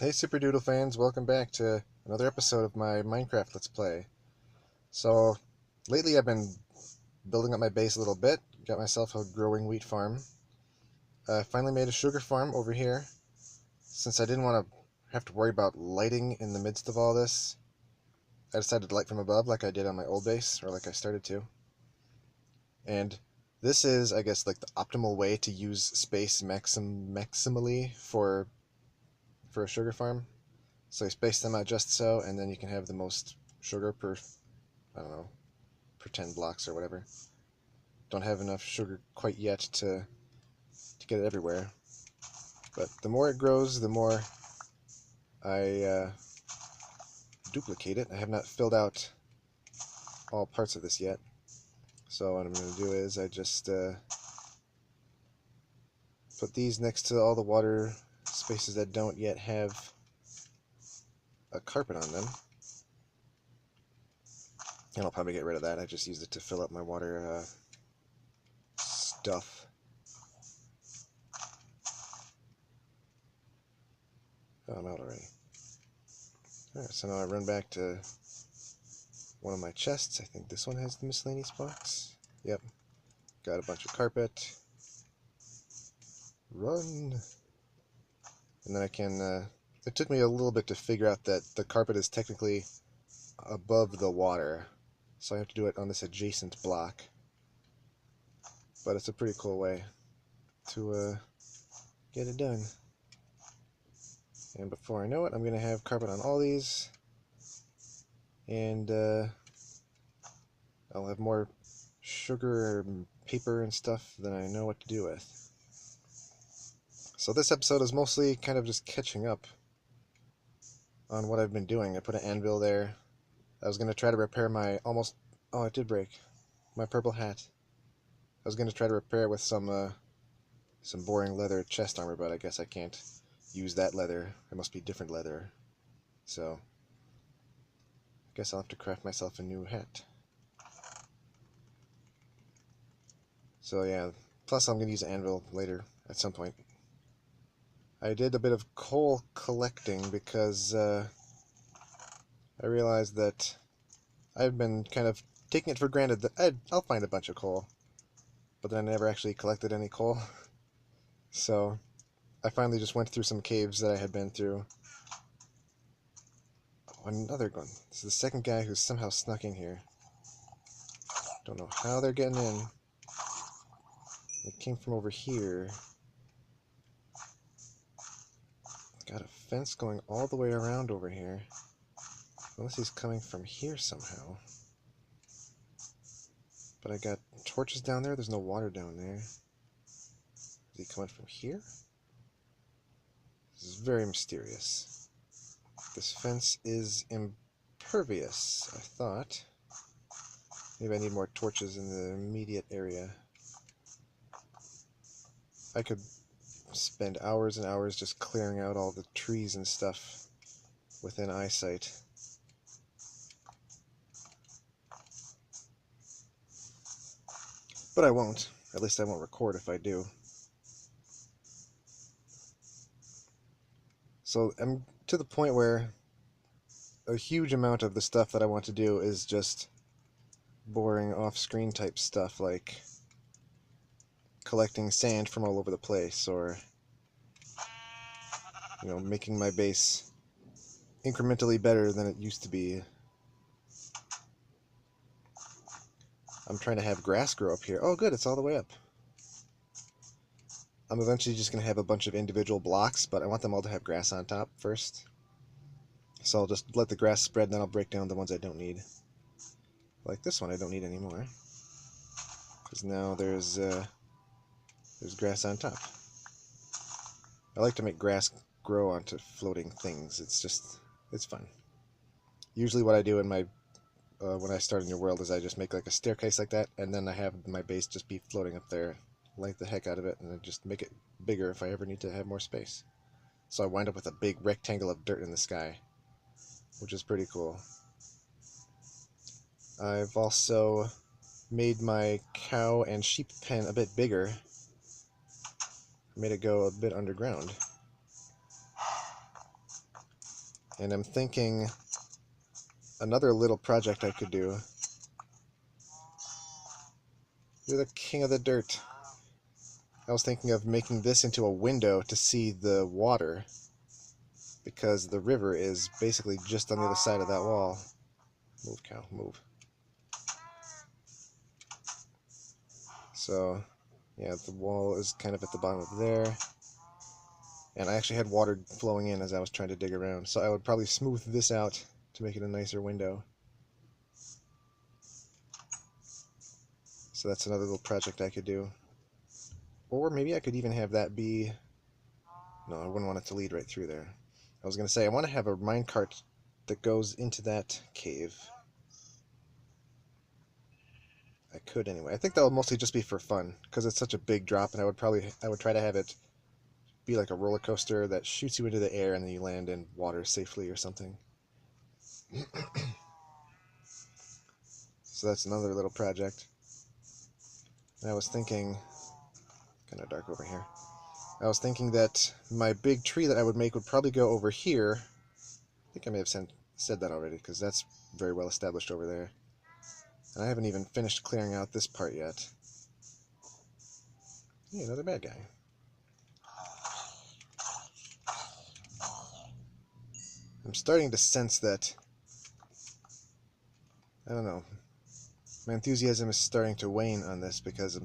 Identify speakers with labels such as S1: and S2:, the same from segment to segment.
S1: Hey Superdoodle fans, welcome back to another episode of my Minecraft Let's Play. So, lately I've been building up my base a little bit, got myself a growing wheat farm. I finally made a sugar farm over here. Since I didn't want to have to worry about lighting in the midst of all this, I decided to light from above like I did on my old base, or like I started to. And this is, I guess, like the optimal way to use space maximally for a sugar farm. So you space them out just so, and then you can have the most sugar per, I don't know, per 10 blocks or whatever. Don't have enough sugar quite yet to get it everywhere. But the more it grows, the more I duplicate it. I have not filled out all parts of this yet. So what I'm going to do is I just put these next to all the water spaces that don't yet have a carpet on them. And I'll probably get rid of that. I just used it to fill up my water stuff. Oh, I'm out already. Alright, so now I run back to one of my chests. I think this one has the miscellaneous box. Yep. Got a bunch of carpet. Run! And then I can, it took me a little bit to figure out that the carpet is technically above the water. So I have to do it on this adjacent block. But it's a pretty cool way to get it done. And before I know it, I'm going to have carpet on all these. And I'll have more sugar and paper and stuff than I know what to do with. So this episode is mostly kind of just catching up on what I've been doing. I put an anvil there. I was going to try to repair my almost... Oh, it did break. My purple hat. I was going to try to repair it with some boring leather chest armor, but I guess I can't use that leather. It must be different leather. So, I guess I'll have to craft myself a new hat. So yeah, plus I'm going to use an anvil later at some point. I did a bit of coal collecting because I realized that I've been kind of taking it for granted that I'll find a bunch of coal, but then I never actually collected any coal. So I finally just went through some caves that I had been through. Oh, another one. This is the second guy who's somehow snuck in here. Don't know how they're getting in. It came from over here. Got a fence going all the way around over here. Unless he's coming from here somehow. But I got torches down there. There's no water down there. Is he coming from here? This is very mysterious. This fence is impervious, I thought. Maybe I need more torches in the immediate area. I could spend hours and hours just clearing out all the trees and stuff within eyesight. But I won't. At least I won't record if I do. So I'm to the point where a huge amount of the stuff that I want to do is just boring off-screen type stuff, like collecting sand from all over the place, or making my base incrementally better than it used to be. I'm trying to have grass grow up here. Oh good, it's all the way up. I'm eventually just going to have a bunch of individual blocks, but I want them all to have grass on top first. So I'll just let the grass spread, and then I'll break down the ones I don't need. Like this one I don't need anymore. Because now there's grass on top. I like to make grass grow onto floating things. It's fun. Usually what I do in my when I start a new world is I just make like a staircase like that, and then I have my base just be floating up there. Like the heck out of it, and then just make it bigger if I ever need to have more space. So I wind up with a big rectangle of dirt in the sky, which is pretty cool. I've also made my cow and sheep pen a bit bigger. Made it go a bit underground. And I'm thinking another little project I could do. You're the king of the dirt. I was thinking of making this into a window to see the water, because the river is basically just on the other side of that wall. Move, cow, move. So, yeah, the wall is kind of at the bottom of there. And I actually had water flowing in as I was trying to dig around, so I would probably smooth this out to make it a nicer window. So that's another little project I could do. Or maybe I could even have that be... No, I wouldn't want it to lead right through there. I was going to say, I want to have a minecart that goes into that cave. I could anyway. I think that would mostly just be for fun, because it's such a big drop, and I would try to have it be like a roller coaster that shoots you into the air and then you land in water safely or something. So that's another little project. And I was thinking, kind of dark over here. I was thinking that my big tree that I would make would probably go over here. I think I may have said that already, because that's very well established over there. And I haven't even finished clearing out this part yet. Hey, another bad guy. I'm starting to sense that, I don't know, my enthusiasm is starting to wane on this, because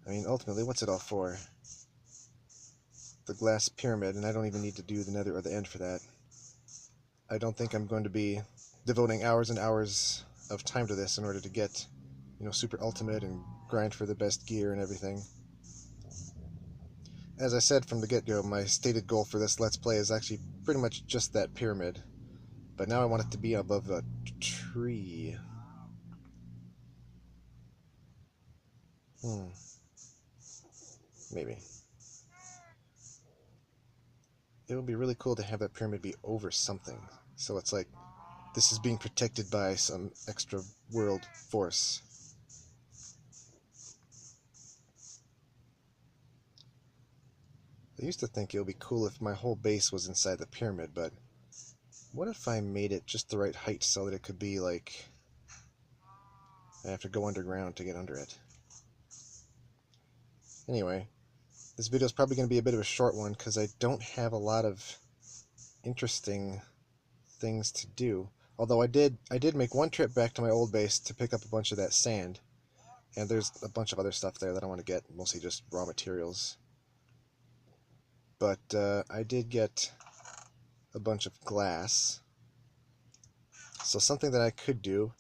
S1: I mean, ultimately, what's it all for? The glass pyramid, and I don't even need to do the nether or the end for that. I don't think I'm going to be devoting hours and hours of time to this in order to get, super ultimate and grind for the best gear and everything. As I said from the get-go, my stated goal for this Let's Play is actually pretty much just that pyramid. But now I want it to be above a tree. Maybe. It would be really cool to have that pyramid be over something. So it's like, this is being protected by some extra world force. I used to think it would be cool if my whole base was inside the pyramid, but what if I made it just the right height so that it could be like, I have to go underground to get under it. Anyway, this video is probably going to be a bit of a short one because I don't have a lot of interesting things to do. Although I did make one trip back to my old base to pick up a bunch of that sand, and there's a bunch of other stuff there that I want to get, mostly just raw materials. But I did get a bunch of glass. So something that I could do,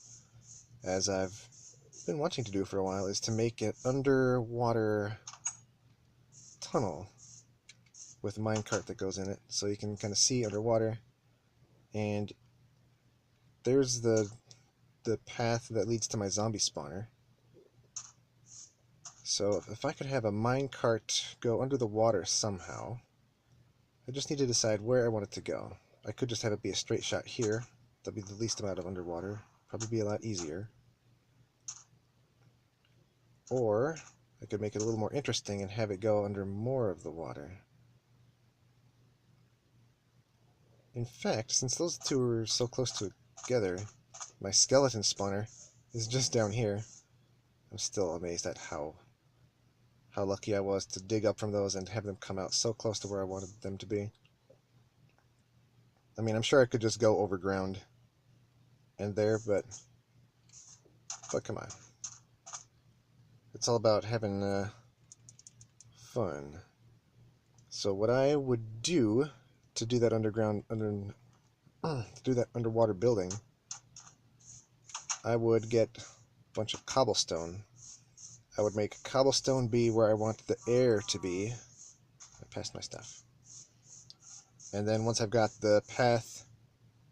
S1: as I've been wanting to do for a while, is to make an underwater tunnel with a minecart that goes in it, so you can kind of see underwater. And there's the path that leads to my zombie spawner. So if I could have a minecart go under the water somehow, I just need to decide where I want it to go. I could just have it be a straight shot here. That'd be the least amount of underwater. Probably be a lot easier. Or I could make it a little more interesting and have it go under more of the water. In fact, since those two are so close together, my skeleton spawner is just down here. I'm still amazed at how lucky I was to dig up from those and have them come out so close to where I wanted them to be. I mean, I'm sure I could just go over ground and there, but come on. It's all about having fun. So what I would do to do that underwater building, I would get a bunch of cobblestone. I would make cobblestone be where I want the air to be. I passed my stuff. And then once I've got the path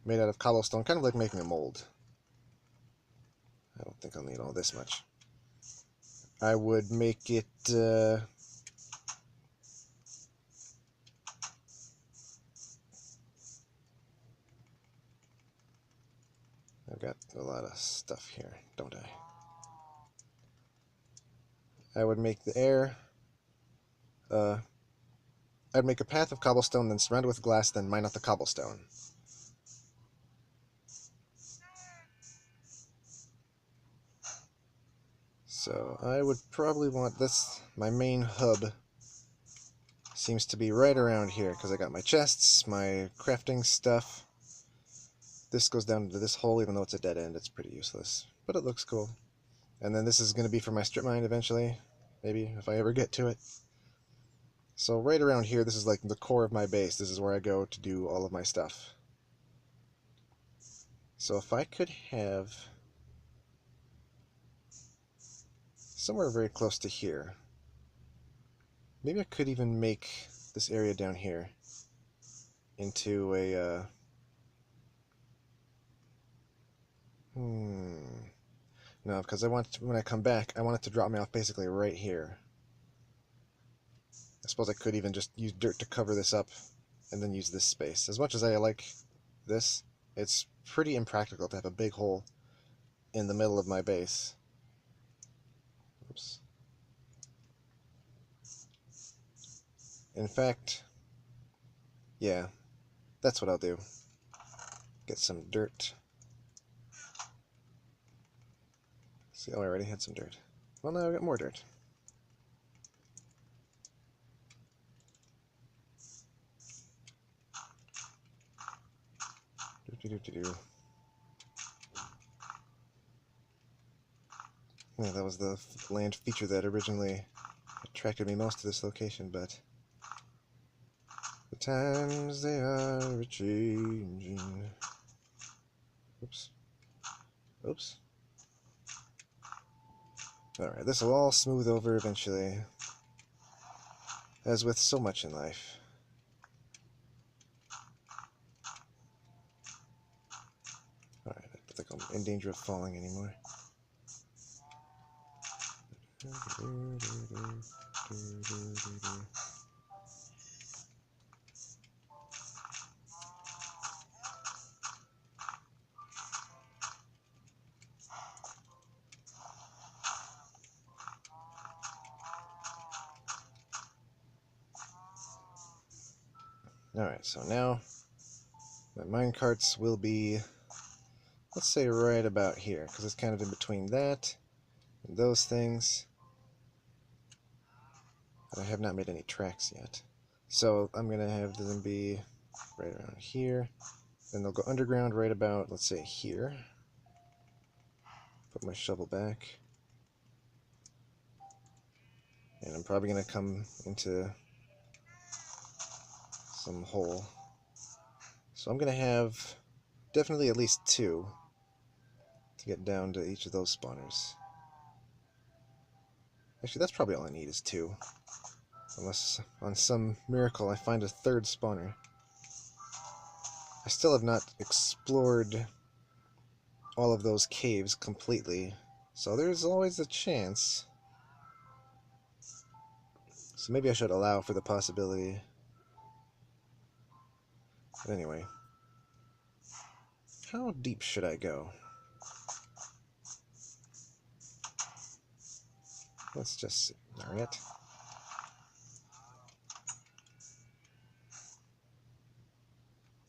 S1: made out of cobblestone, kind of like making a mold. I don't think I'll need all this much. I would make it... I've got a lot of stuff here, don't I? I would make the air I'd make a path of cobblestone, then surround it with glass, then mine out the cobblestone. So I would probably want this, my main hub seems to be right around here, because I got my chests, my crafting stuff. This goes down into this hole, even though it's a dead end. It's pretty useless, but it looks cool. And then this is going to be for my strip mine eventually, maybe, if I ever get to it. So right around here, this is like the core of my base. This is where I go to do all of my stuff. So if I could have somewhere very close to here, maybe I could even make this area down here into a no, because I want to, when I come back, I want it to drop me off basically right here. I suppose I could even just use dirt to cover this up and then use this space. As much as I like this, it's pretty impractical to have a big hole in the middle of my base. Oops. In fact, yeah, that's what I'll do. Get some dirt. See, oh, I already had some dirt. Well, now I've got more dirt. Yeah, that was the land feature that originally attracted me most to this location, but the times they are a-changing. Oops. Oops. Alright, this will all smooth over eventually, as with so much in life. Alright, I don't think I'm in danger of falling anymore. Alright, so now my minecarts will be, let's say, right about here, because it's kind of in between that and those things. I have not made any tracks yet. So I'm going to have them be right around here. Then they'll go underground right about, let's say, here. Put my shovel back. And I'm probably going to come into some hole. So I'm going to have definitely at least 2 to get down to each of those spawners. Actually, that's probably all I need is 2. Unless on some miracle I find a 3rd spawner. I still have not explored all of those caves completely, so there's always a chance. So maybe I should allow for the possibility. But anyway, how deep should I go? Let's just see. Alright.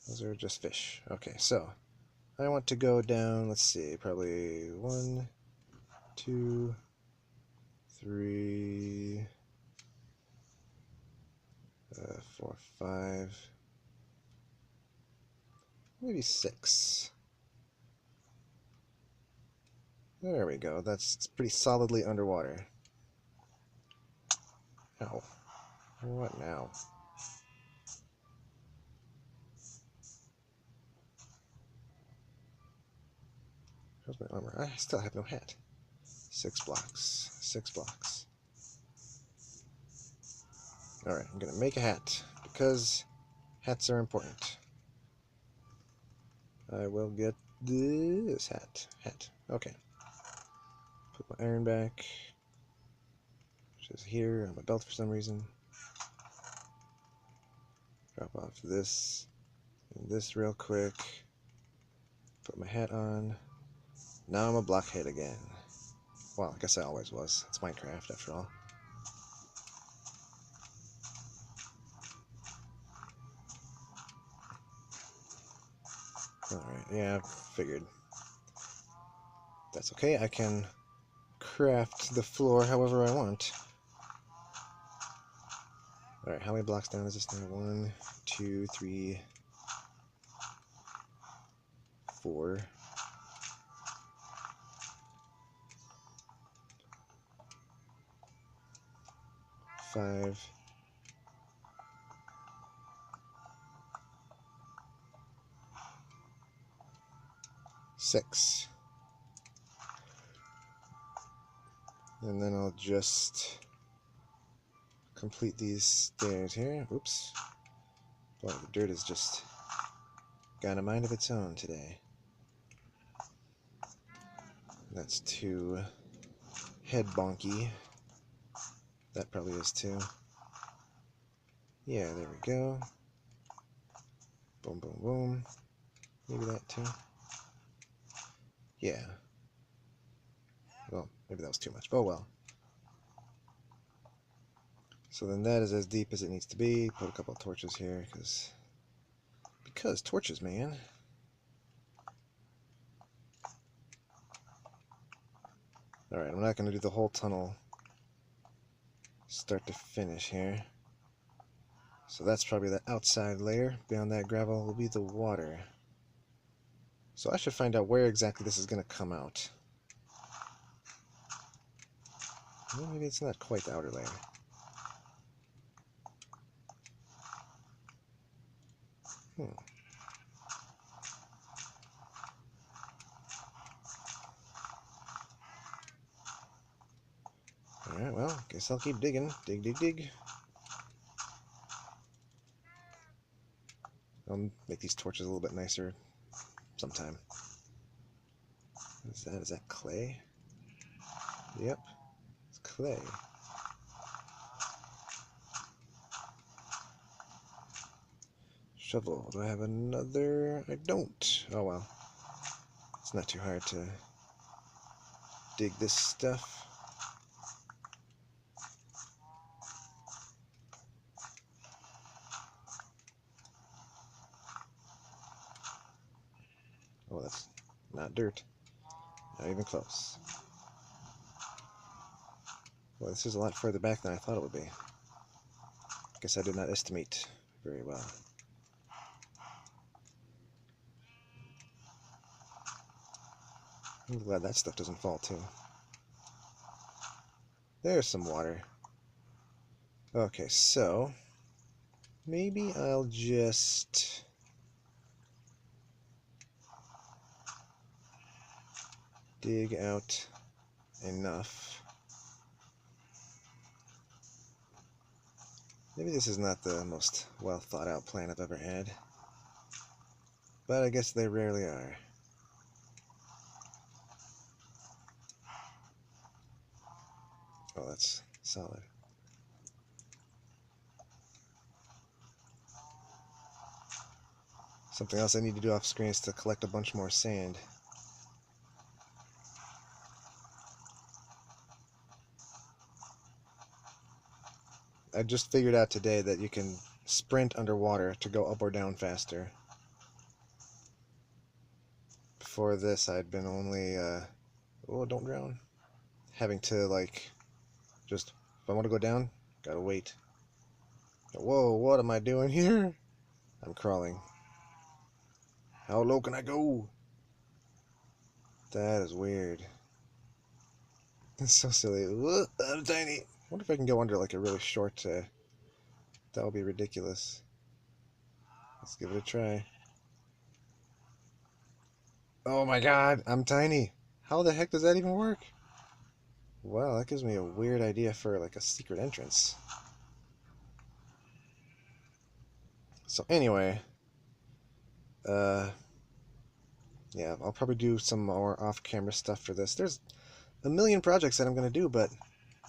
S1: Those are just fish. Okay, so I want to go down, let's see, probably 1, 2, 3, 4, 5, maybe 6. There we go. That's pretty solidly underwater. Ow. What now? How's my armor? I still have no hat. 6 blocks. 6 blocks. Alright, I'm gonna make a hat, because hats are important. I will get this hat. Hat. Okay. Put my iron back, which is here on my belt for some reason. Drop off this and this real quick. Put my hat on. Now I'm a blockhead again. Well, I guess I always was. It's Minecraft, after all. Alright, yeah, figured. That's okay, I can craft the floor however I want. Alright, how many blocks down is this now? 1, 2, 3, 4. 5. 6. And then I'll just complete these stairs here. Oops. Boy, the dirt has just got a mind of its own today. That's too head bonky. That probably is too. Yeah, there we go. Boom, boom, boom. Maybe that too. Yeah. Well, maybe that was too much. Oh well. So then that is as deep as it needs to be. Put a couple of torches here, because torches, man. Alright, I'm not going to do the whole tunnel start to finish here. So that's probably the outside layer. Beyond that gravel will be the water. So I should find out where exactly this is going to come out. Well, maybe it's not quite the outer layer. Alright, well, guess I'll keep digging. Dig, dig, dig. I'll make these torches a little bit nicer sometime. What is that? Is that clay? Yep, it's clay. Shovel. Do I have another? I don't. Oh well. It's not too hard to dig this stuff. Oh, that's not dirt. Not even close. Well, this is a lot further back than I thought it would be. Guess I did not estimate very well. I'm glad that stuff doesn't fall too. There's some water. Okay, so maybe I'll just dig out enough. Maybe this is not the most well thought out plan I've ever had, but I guess they rarely are. Oh, that's solid. Something else I need to do off screen is to collect a bunch more sand. I just figured out today that you can sprint underwater to go up or down faster. Before this, I'd been only, oh, don't drown. Having to, like, just, if I want to go down, gotta wait. Whoa, what am I doing here? I'm crawling. How low can I go? That is weird. It's so silly. Whoa, I'm tiny. I wonder if I can go under, like, a really short, that would be ridiculous. Let's give it a try. Oh my god, I'm tiny. How the heck does that even work? Wow, that gives me a weird idea for like a secret entrance. So anyway, yeah, I'll probably do some more off-camera stuff for this. There's a million projects that I'm going to do, but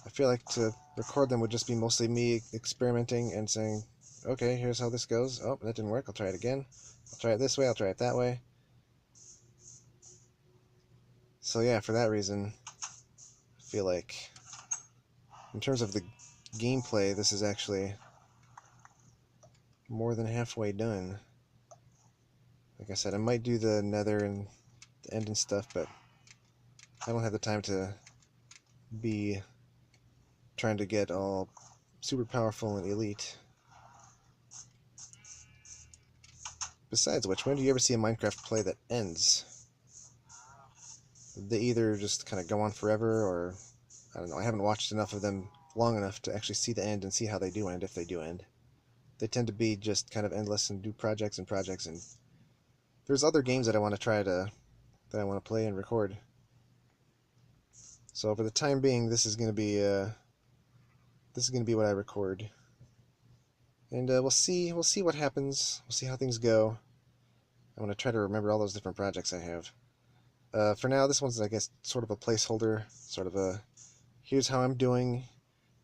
S1: I feel like to record them would just be mostly me experimenting and saying, okay, here's how this goes. Oh, that didn't work. I'll try it again. I'll try it this way. I'll try it that way. So yeah, for that reason, I feel like in terms of the gameplay, this is actually more than halfway done. Like I said, I might do the nether and the end and stuff, but I don't have the time to be trying to get all super powerful and elite. Besides which, when do you ever see a Minecraft play that ends? They either just kind of go on forever, or I don't know. I haven't watched enough of them long enough to actually see the end and see how they do end, if they do end. They tend to be just kind of endless and do projects and projects, and there's other games that I want to try to that I want to play and record. So for the time being, this is going to be what I record, and we'll see what happens. We'll see how things go. I want to try to remember all those different projects I have. For now, this one's, I guess, sort of a placeholder, sort of a here's how I'm doing,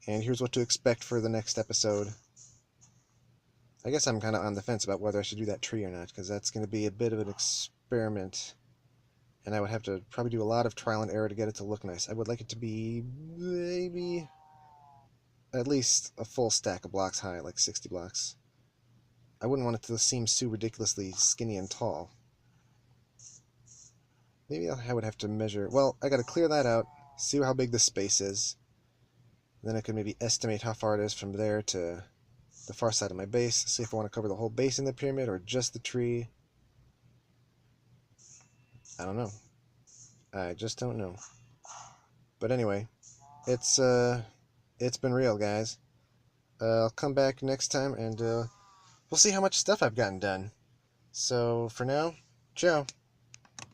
S1: and here's what to expect for the next episode. I guess I'm kind of on the fence about whether I should do that tree or not, because that's going to be a bit of an experiment, and I would have to probably do a lot of trial and error to get it to look nice. I would like it to be maybe at least a full stack of blocks high, like 60 blocks. I wouldn't want it to seem so ridiculously skinny and tall. Maybe I would have to measure... Well, I got to clear that out, see how big the space is. Then I could maybe estimate how far it is from there to the far side of my base, see if I want to cover the whole base in the pyramid or just the tree. I don't know. I just don't know. But anyway, it's been real, guys. I'll come back next time, and we'll see how much stuff I've gotten done. So for now, ciao.